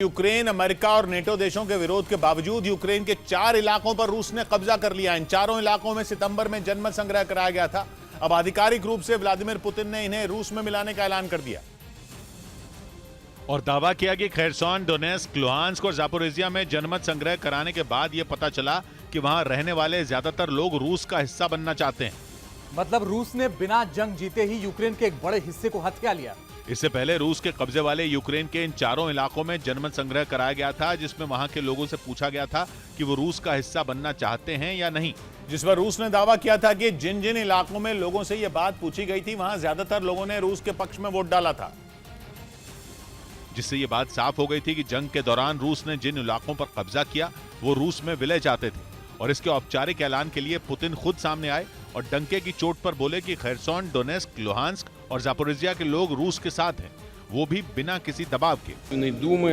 Ukraine, America और NATO देशों के विरोध के बावजूद यूक्रेन के 4 इलाकों पर रूस ने कब्जा कर लिया। इन चारों इलाकों में सितंबर में जनमत संग्रह कराया गया था। अब आधिकारिक रूप से व्लादिमीर पुतिन ने इन्हें रूस में मिलाने का ऐलान कर दिया और दावा किया कि खेरसॉन, डोनेस्क, लुहांस्क और जापोरिजिया में जनमत संग्रह कराने के बाद यह पता चला कि वहां रहने वाले ज्यादातर लोग रूस का हिस्सा बनना चाहते हैं। मतलब रूस ने बिना जंग जीते ही यूक्रेन के एक बड़े हिस्से को हथिया लिया। इससे पहले रूस के कब्जे वाले यूक्रेन के इन चारों इलाकों में जनमत संग्रह कराया गया था, जिसमें वहां के लोगों से पूछा गया था कि वो रूस का हिस्सा बनना चाहते हैं या नहीं। जिस पर रूस ने दावा किया था कि जिन जिन इलाकों में लोगों से यह बात पूछी गई थी वहां ज्यादातर लोगों ने रूस के पक्ष में वोट डाला था, जिससे ये बात साफ हो गई थी कि जंग के दौरान रूस ने जिन इलाकों पर कब्जा किया वो रूस में विलय चाहते थे। और इसके औपचारिक ऐलान के लिए पुतिन खुद सामने आए और डंके की चोट पर बोले कि खेरसॉन, डोनेस्क, लुहांस्क और जापोरिजिया के लोग रूस के साथ हैं, वो भी बिना किसी दबाव के। Думы,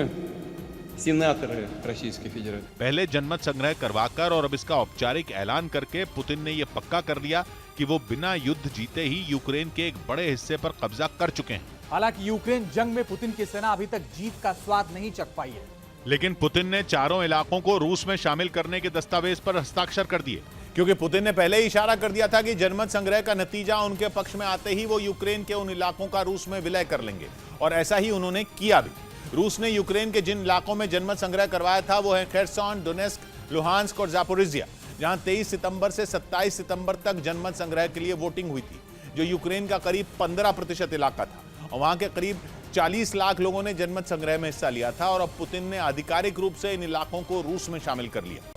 сенаторы Российской Федерации. पहले जनमत संग्रह करवाकर और अब इसका औपचारिक ऐलान करके पुतिन ने यह पक्का कर लिया कि वो बिना युद्ध जीते ही यूक्रेन के एक बड़े हिस्से पर कब्जा कर चुके हैं। हालांकि यूक्रेन जंग में पुतिन की सेना अभी तक जीत का स्वाद नहीं चख पाई है, लेकिन पुतिन ने चारों इलाकों को रूस में शामिल करने के दस्तावेज पर हस्ताक्षर कर दिए, क्योंकि पुतिन ने पहले ही इशारा कर दिया था कि जनमत संग्रह का नतीजा उनके पक्ष में आते ही वो यूक्रेन के उन इलाकों का रूस में विलय कर लेंगे। और ऐसा ही उन्होंने किया भी। रूस ने यूक्रेन के जिन इलाकों में जनमत संग्रह करवाया था वो है खेरसॉन, डोनेस्क, लुहांस्क और जापोरिजिया, जहां 23 सितंबर से 27 सितंबर तक जनमत संग्रह के लिए वोटिंग हुई थी, जो यूक्रेन का करीब 15% इलाका था। और वहां के करीब 40 लाख लोगों ने जनमत संग्रह में हिस्सा लिया था। और अब पुतिन ने आधिकारिक रूप से इन इलाकों को रूस में शामिल कर लिया।